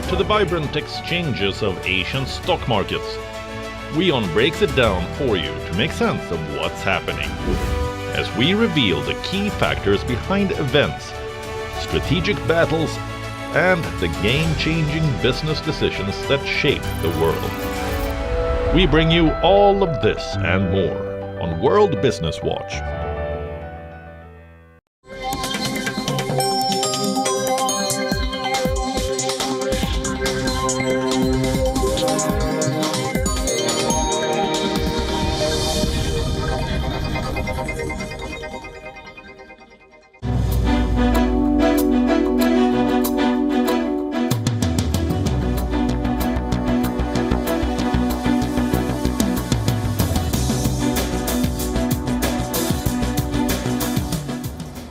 to the vibrant exchanges of Asian stock markets. WION breaks it down for you to make sense of what's happening, as we reveal the key factors behind events, strategic battles, and the game-changing business decisions that shape the world. We bring you all of this and more on World Business Watch.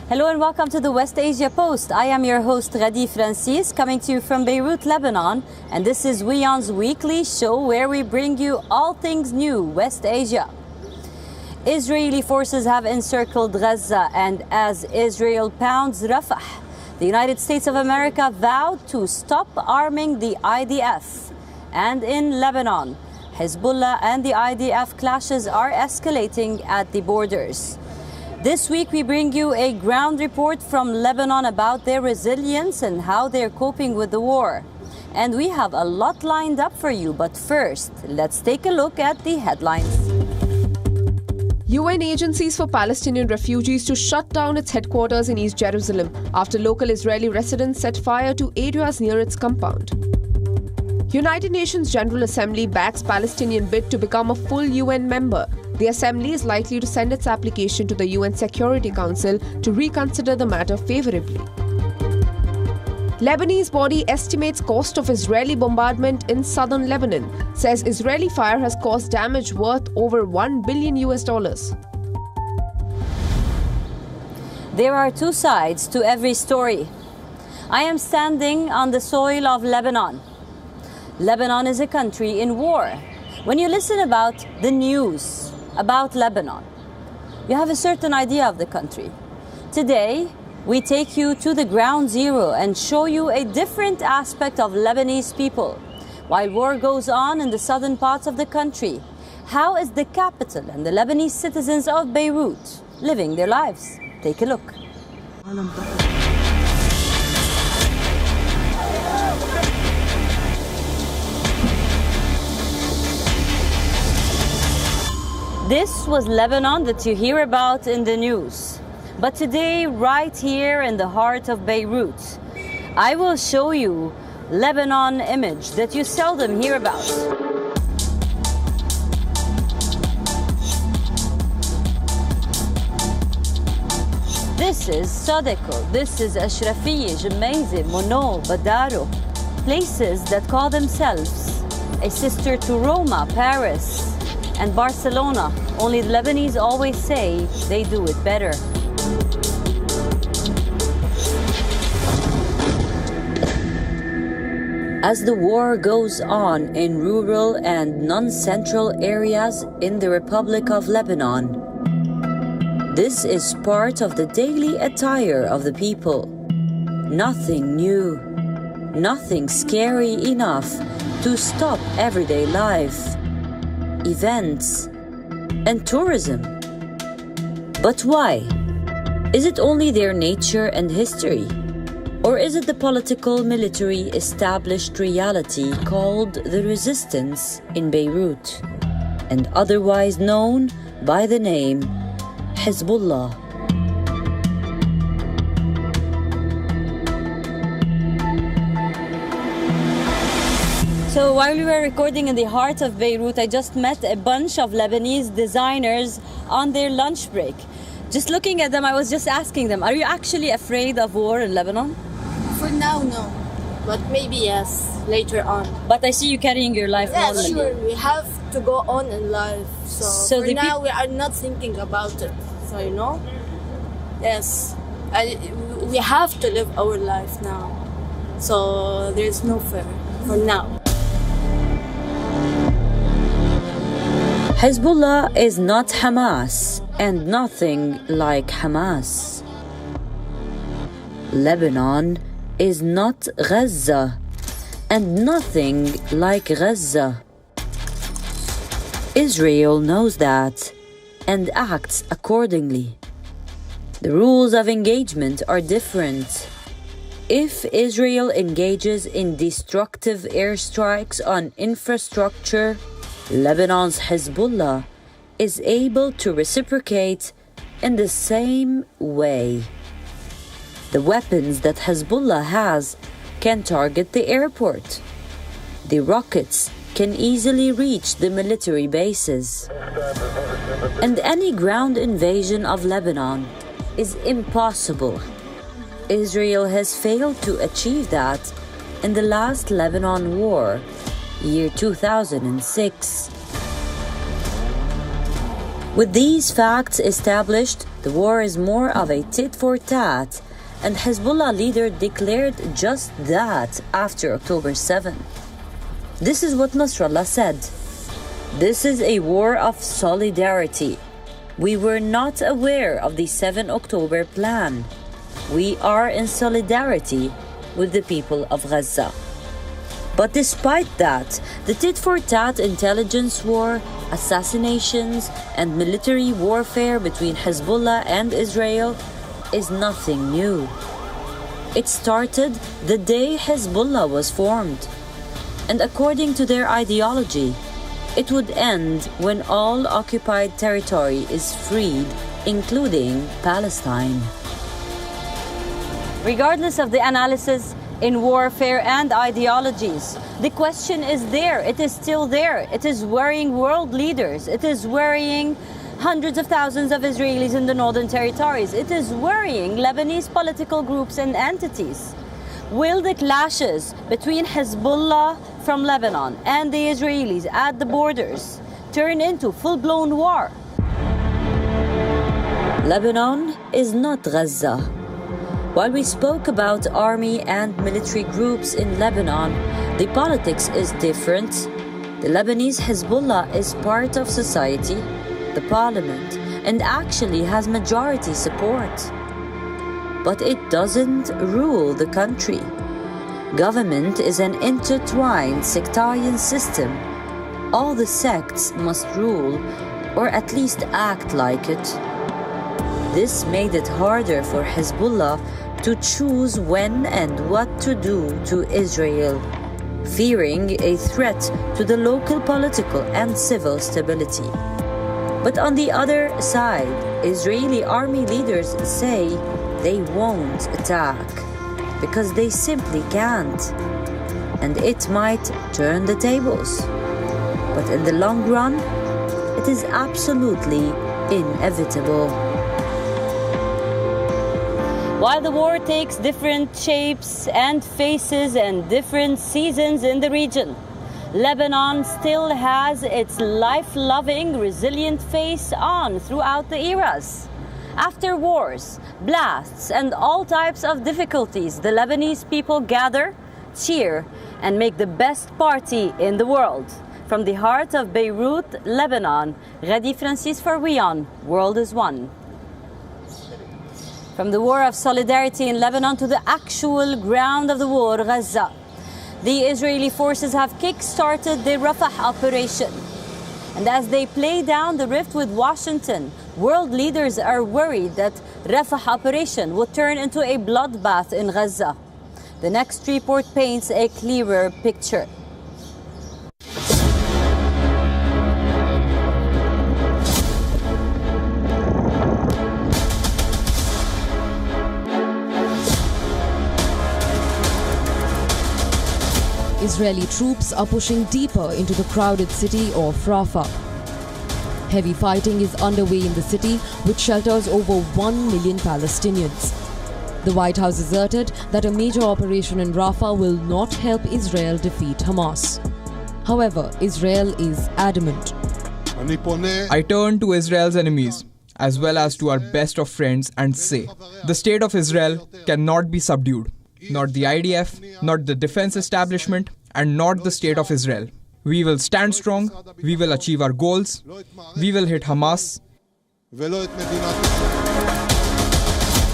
Hello and welcome to the West Asia Post. I am your host Ghadi Francis, coming to you from Beirut, Lebanon, and this is WION's weekly show where we bring you all things new West Asia. Israeli forces have encircled Gaza, and as Israel pounds Rafah, the United States of America vowed to stop arming the IDF. And in Lebanon, Hezbollah and the IDF clashes are escalating at the borders. This week we bring you a ground report from Lebanon about their resilience and how they're coping with the war. And we have a lot lined up for you, but first, let's take a look at the headlines. UN agencies for Palestinian refugees to shut down its headquarters in East Jerusalem after local Israeli residents set fire to areas near its compound. United Nations General Assembly backs Palestinian bid to become a full UN member. The Assembly is likely to send its application to the UN Security Council to reconsider the matter favorably. Lebanese body estimates cost of Israeli bombardment in southern Lebanon, says Israeli fire has caused damage worth over $1 billion. There are two sides to every story. I am standing on the soil of Lebanon. Lebanon is a country in war. When you listen about the news about Lebanon, you have a certain idea of the country. Today, we take you to the ground zero and show you a different aspect of Lebanese people. While war goes on in the southern parts of the country, how is the capital and the Lebanese citizens of Beirut living their lives? Take a look. This was Lebanon that you hear about in the news. But today, right here in the heart of Beirut, I will show you Lebanon image that you seldom hear about. This is Sadeko, this is Ashrafiye, Jemaize, Mono, Badaro, places that call themselves a sister to Roma, Paris, and Barcelona, only the Lebanese always say they do it better. As the war goes on in rural and non-central areas in the Republic of Lebanon, this is part of the daily attire of the people. Nothing new, nothing scary enough to stop everyday life, events, and tourism. But why? Is it only their nature and history? Or is it the political, military, established reality called the resistance in Beirut, and otherwise known by the name Hezbollah? So while we were recording in the heart of Beirut, I just met a bunch of Lebanese designers on their lunch break. Just looking at them, I was just asking them, are you actually afraid of war in Lebanon? For now, no. But maybe yes, later on. But I see you carrying your life normally. Sure. We have to go on in life. So for now, we are not thinking about it. So, you know? Yes. We have to live our life now. So there's no fear for now. Hezbollah is not Hamas and nothing like Hamas. Lebanon is not Gaza And nothing like Gaza. Israel knows that and acts accordingly. The rules of engagement are different. If Israel engages in destructive airstrikes on infrastructure, Lebanon's Hezbollah is able to reciprocate in the same way. The weapons that Hezbollah has can target the airport. The rockets can easily reach the military bases. And any ground invasion of Lebanon is impossible. Israel has failed to achieve that in the last Lebanon war, year 2006. With these facts established, the war is more of a tit-for-tat, and Hezbollah leader declared just that after October 7. This is what Nasrallah said. This is a war of solidarity. We were not aware of the 7 October plan. We are in solidarity with the people of Gaza. But despite that, the tit-for-tat intelligence war, assassinations, and military warfare between Hezbollah and Israel is nothing new. It started the day Hezbollah was formed. And according to their ideology, it would end when all occupied territory is freed, including Palestine. Regardless of the analysis in warfare and ideologies, the question is there. It is still there. It is worrying world leaders. It is worrying hundreds of thousands of Israelis in the northern territories. It is worrying Lebanese political groups and entities. Will the clashes between Hezbollah from Lebanon and the Israelis at the borders turn into full-blown war? Lebanon is not Gaza. While we spoke about army and military groups in Lebanon, the politics is different. The Lebanese Hezbollah is part of society, the parliament, and actually has majority support. But it doesn't rule the country. Government is an intertwined sectarian system. All the sects must rule, or at least act like it. This made it harder for Hezbollah to choose when and what to do to Israel, fearing a threat to the local political and civil stability. But on the other side, Israeli army leaders say they won't attack because they simply can't, and it might turn the tables. But in the long run, it is absolutely inevitable. While the war takes different shapes and faces and different seasons in the region, Lebanon still has its life-loving, resilient face on throughout the eras. After wars, blasts, and all types of difficulties, the Lebanese people gather, cheer, and make the best party in the world. From the heart of Beirut, Lebanon, Ghadi Francis for WION, World is One. From the war of solidarity in Lebanon to the actual ground of the war, Gaza, the Israeli forces have kick-started the Rafah operation. And as they play down the rift with Washington, world leaders are worried that Rafah operation will turn into a bloodbath in Gaza. The next report paints a clearer picture. Israeli troops are pushing deeper into the crowded city of Rafah. Heavy fighting is underway in the city, which shelters over 1 million Palestinians. The White House asserted that a major operation in Rafah will not help Israel defeat Hamas. However, Israel is adamant. I turn to Israel's enemies, as well as to our best of friends, and say, the state of Israel cannot be subdued. Not the IDF, not the defense establishment, and not the state of Israel. We will stand strong, we will achieve our goals, we will hit Hamas.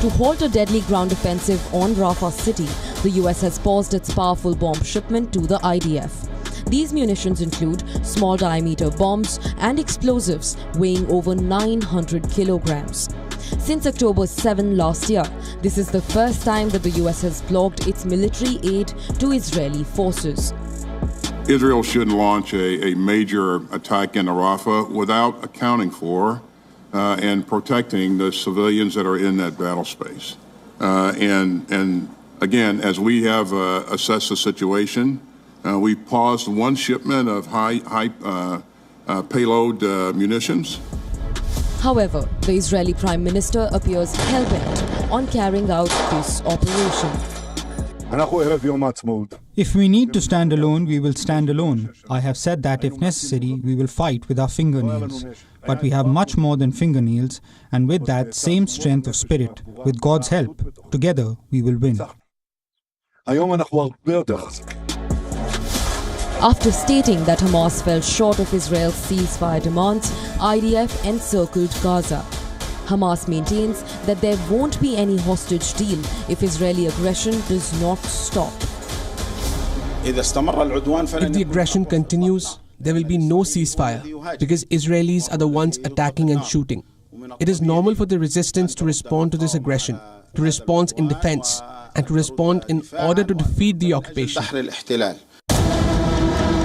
To halt a deadly ground offensive on Rafah city, the US has paused its powerful bomb shipment to the IDF. These munitions include small diameter bombs and explosives weighing over 900 kilograms. Since October 7 last year, this is the first time that the US has blocked its military aid to Israeli forces. Israel shouldn't launch a major attack in Rafah without accounting for and protecting the civilians that are in that battle space. And again, as we have assessed the situation, we paused one shipment of high payload munitions. However, the Israeli Prime Minister appears hell-bent on carrying out this operation. If we need to stand alone, we will stand alone. I have said that if necessary, we will fight with our fingernails. But we have much more than fingernails, and with that same strength of spirit, with God's help, together we will win. After stating that Hamas fell short of Israel's ceasefire demands, IDF encircled Gaza. Hamas maintains that there won't be any hostage deal if Israeli aggression does not stop. If the aggression continues, there will be no ceasefire because Israelis are the ones attacking and shooting. It is normal for the resistance to respond to this aggression, to respond in defense, and to respond in order to defeat the occupation.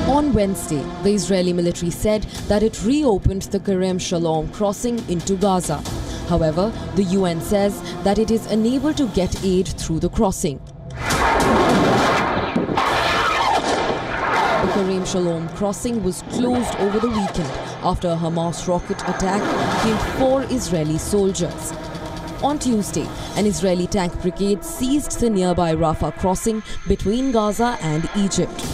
On Wednesday, the Israeli military said that it reopened the Kerem Shalom crossing into Gaza. However, the UN says that it is unable to get aid through the crossing. The Kerem Shalom crossing was closed over the weekend after a Hamas rocket attack killed 4 Israeli soldiers. On Tuesday, an Israeli tank brigade seized the nearby Rafah crossing between Gaza and Egypt.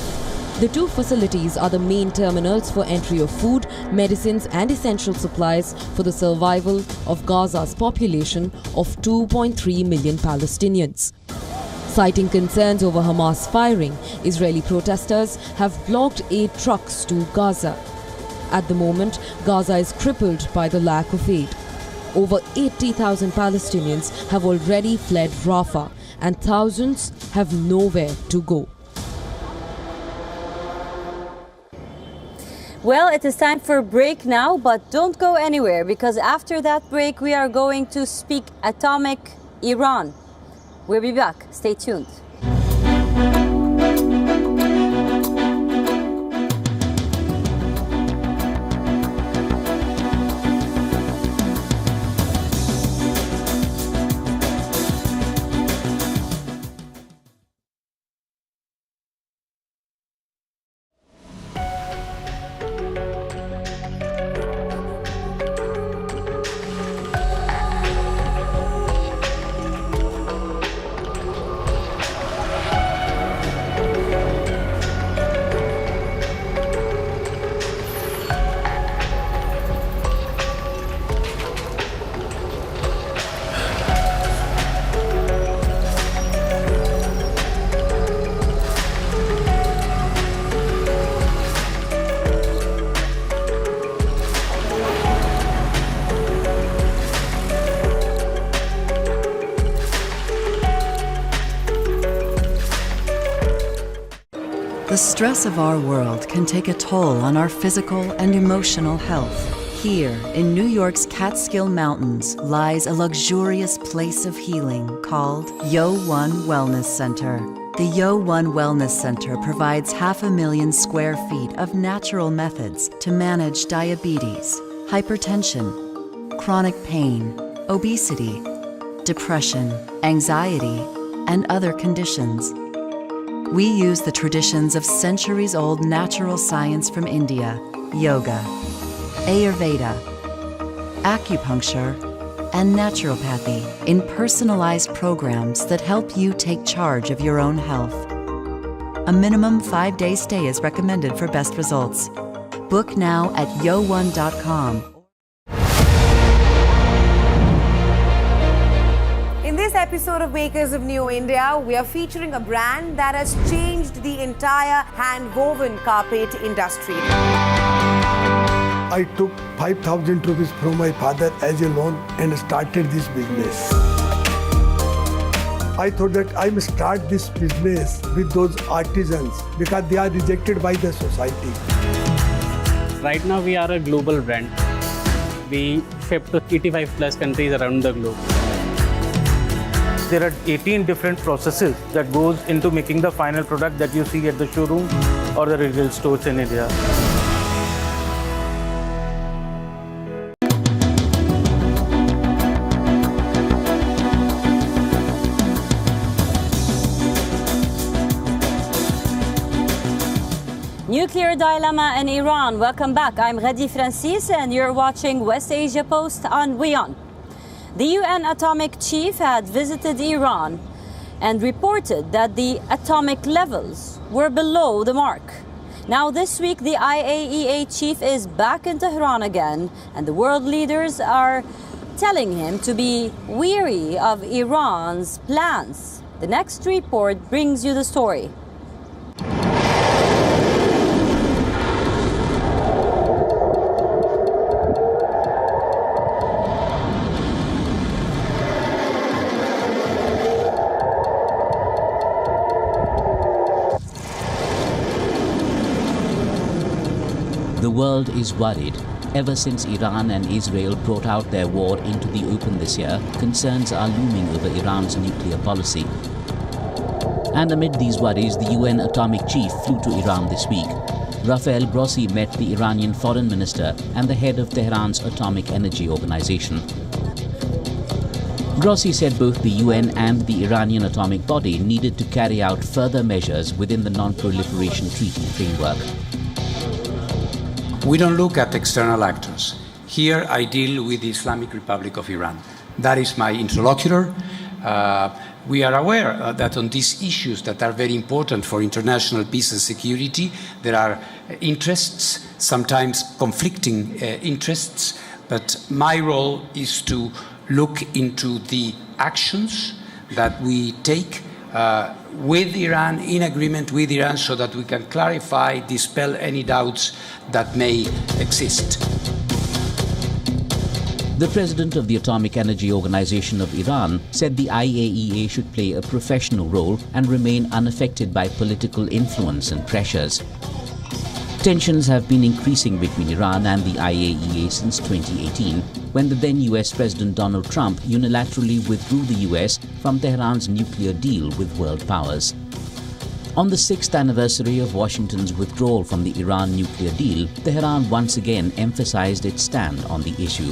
The two facilities are the main terminals for entry of food, medicines and essential supplies for the survival of Gaza's population of 2.3 million Palestinians. Citing concerns over Hamas firing, Israeli protesters have blocked aid trucks to Gaza. At the moment, Gaza is crippled by the lack of aid. Over 80,000 Palestinians have already fled Rafah, and thousands have nowhere to go. Well, it is time for a break now, but don't go anywhere because after that break we are going to speak atomic Iran. We'll be back. Stay tuned. The stress of our world can take a toll on our physical and emotional health. Here, in New York's Catskill Mountains, lies a luxurious place of healing called WION Wellness Center. The WION Wellness Center provides 500,000 square feet of natural methods to manage diabetes, hypertension, chronic pain, obesity, depression, anxiety, and other conditions. We use the traditions of centuries-old natural science from India, yoga, Ayurveda, acupuncture, and naturopathy in personalized programs that help you take charge of your own health. A minimum 5-day stay is recommended for best results. Book now at yo1.com. In this episode of Makers of New India, we are featuring a brand that has changed the entire hand-woven carpet industry. I took 5,000 rupees from my father as a loan and started this business. I thought that I must start this business with those artisans because they are rejected by the society. Right now we are a global brand. We ship to 85 plus countries around the globe. There are 18 different processes that goes into making the final product that you see at the showroom or the retail stores in India. Nuclear dilemma in Iran. Welcome back. I'm Ghadi Francis and you're watching West Asia Post on WION. The UN atomic chief had visited Iran and reported that the atomic levels were below the mark. Now this week the IAEA chief is back in Tehran again and the world leaders are telling him to be wary of Iran's plans. The next report brings you the story. The world is worried. Ever since Iran and Israel brought out their war into the open this year, concerns are looming over Iran's nuclear policy. And amid these worries, the UN atomic chief flew to Iran this week. Rafael Grossi met the Iranian foreign minister and the head of Tehran's Atomic Energy Organization. Grossi said both the UN and the Iranian atomic body needed to carry out further measures within the Non-Proliferation Treaty framework. We don't look at external actors. Here I deal with the Islamic Republic of Iran. That is my interlocutor. We are aware that on these issues that are very important for international peace and security, there are interests, sometimes conflicting interests, but my role is to look into the actions that we take with Iran, in agreement with Iran, so that we can clarify, dispel any doubts that may exist. The president of the Atomic Energy Organization of Iran said the IAEA should play a professional role and remain unaffected by political influence and pressures. Tensions have been increasing between Iran and the IAEA since 2018, when the then US President Donald Trump unilaterally withdrew the US from Tehran's nuclear deal with world powers. On the 6th anniversary of Washington's withdrawal from the Iran nuclear deal, Tehran once again emphasized its stand on the issue.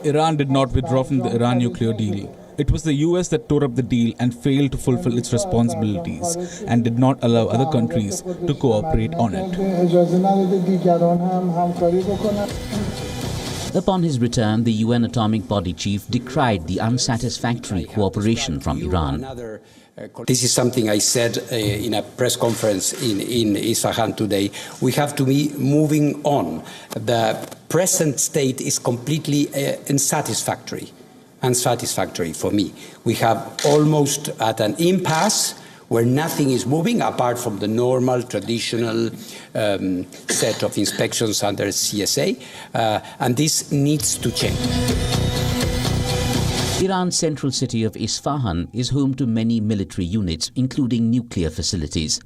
Iran did not withdraw from the Iran nuclear deal. It was the US that tore up the deal and failed to fulfill its responsibilities and did not allow other countries to cooperate on it. Upon his return, the UN atomic body chief decried the unsatisfactory cooperation from Iran. This is something I said in a press conference in Isfahan today. We have to be moving on. The present state is completely unsatisfactory for me. We have almost at an impasse where nothing is moving apart from the normal, traditional set of inspections under CSA, and this needs to change. Iran's central city of Isfahan is home to many military units, including nuclear facilities.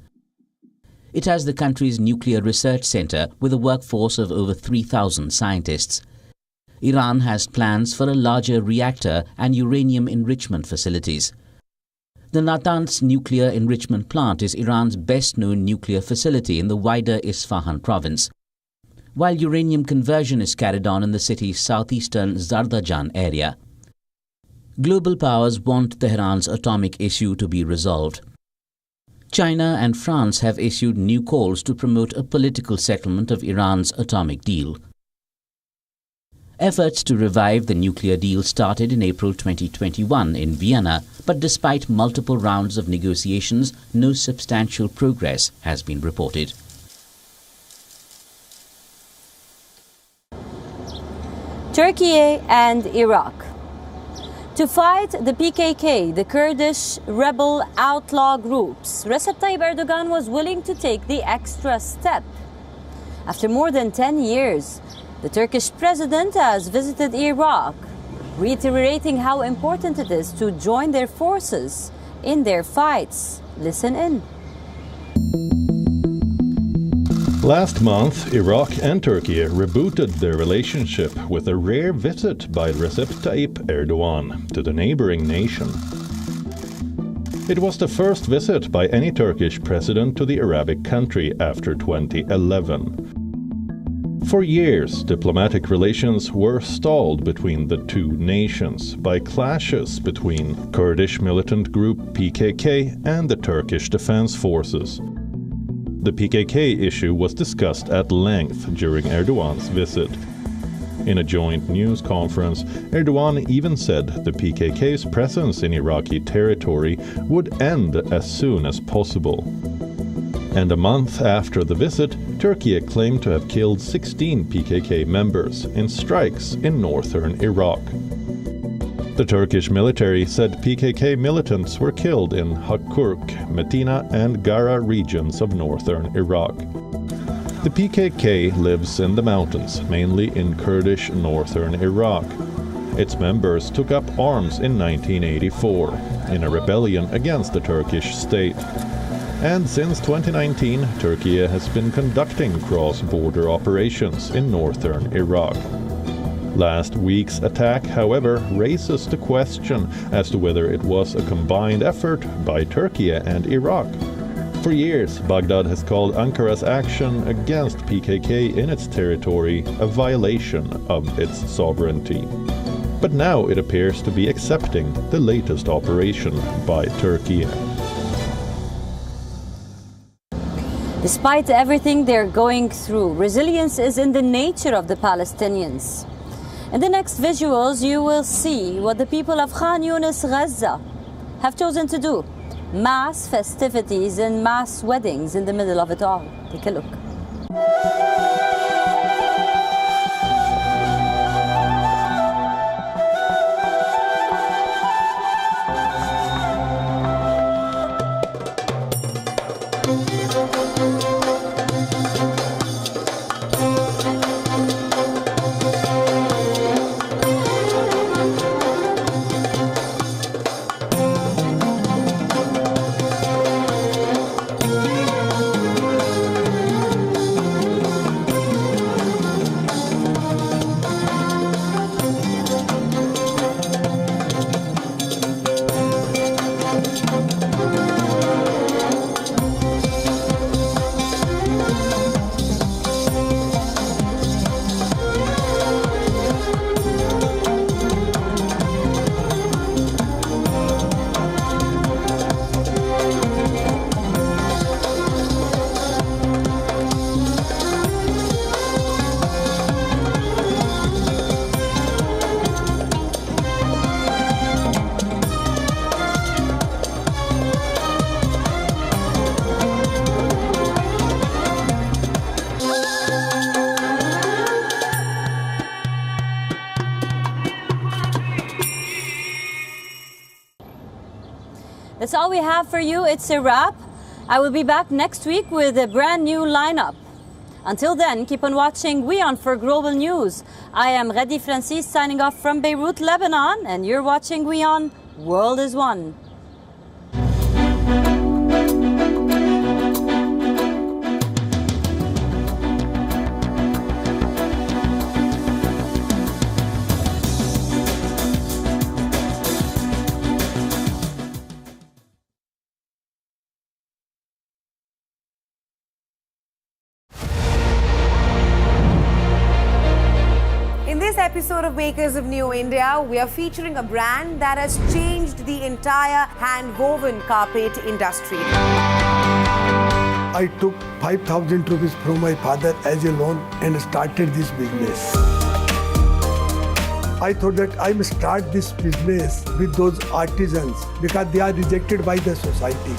It has the country's nuclear research center with a workforce of over 3,000 scientists. Iran has plans for a larger reactor and uranium enrichment facilities. The Natanz nuclear enrichment plant is Iran's best-known nuclear facility in the wider Isfahan province, while uranium conversion is carried on in the city's southeastern Zardajan area. Global powers want Tehran's atomic issue to be resolved. China and France have issued new calls to promote a political settlement of Iran's atomic deal. Efforts to revive the nuclear deal started in April 2021 in Vienna, but despite multiple rounds of negotiations, no substantial progress has been reported. Turkey and Iraq. To fight the PKK, the Kurdish rebel outlaw groups, Recep Tayyip Erdogan was willing to take the extra step. After more than 10 years, the Turkish president has visited Iraq reiterating how important it is to join their forces in their fights. Listen in. Last month, Iraq and Turkey rebooted their relationship with a rare visit by Recep Tayyip Erdogan to the neighboring nation. It was the first visit by any Turkish president to the Arabic country after 2011. For years, diplomatic relations were stalled between the two nations by clashes between Kurdish militant group PKK and the Turkish Defense Forces. The PKK issue was discussed at length during Erdogan's visit. In a joint news conference, Erdogan even said the PKK's presence in Iraqi territory would end as soon as possible. And a month after the visit, Turkey claimed to have killed 16 PKK members in strikes in northern Iraq. The Turkish military said PKK militants were killed in Hakurk, Metina and Gara regions of northern Iraq. The PKK lives in the mountains, mainly in Kurdish northern Iraq. Its members took up arms in 1984 in a rebellion against the Turkish state. And since 2019, Turkey has been conducting cross-border operations in northern Iraq. Last week's attack, however, raises the question as to whether it was a combined effort by Turkey and Iraq. For years, Baghdad has called Ankara's action against PKK in its territory a violation of its sovereignty. But now it appears to be accepting the latest operation by Turkey. Despite everything they're going through, resilience is in the nature of the Palestinians. In the next visuals, you will see what the people of Khan Yunis, Gaza, have chosen to do. Mass festivities and mass weddings in the middle of it all. Take a look. That's all we have for you. It's a wrap. I will be back next week with a brand new lineup. Until then, keep on watching WION for Global News. I am Ghadi Francis signing off from Beirut, Lebanon, and you're watching WION World is One. In this episode of Makers of New India, we are featuring a brand that has changed the entire hand-woven carpet industry. I took 5,000 rupees from my father as a loan and started this business. I thought that I must start this business with those artisans because they are rejected by the society.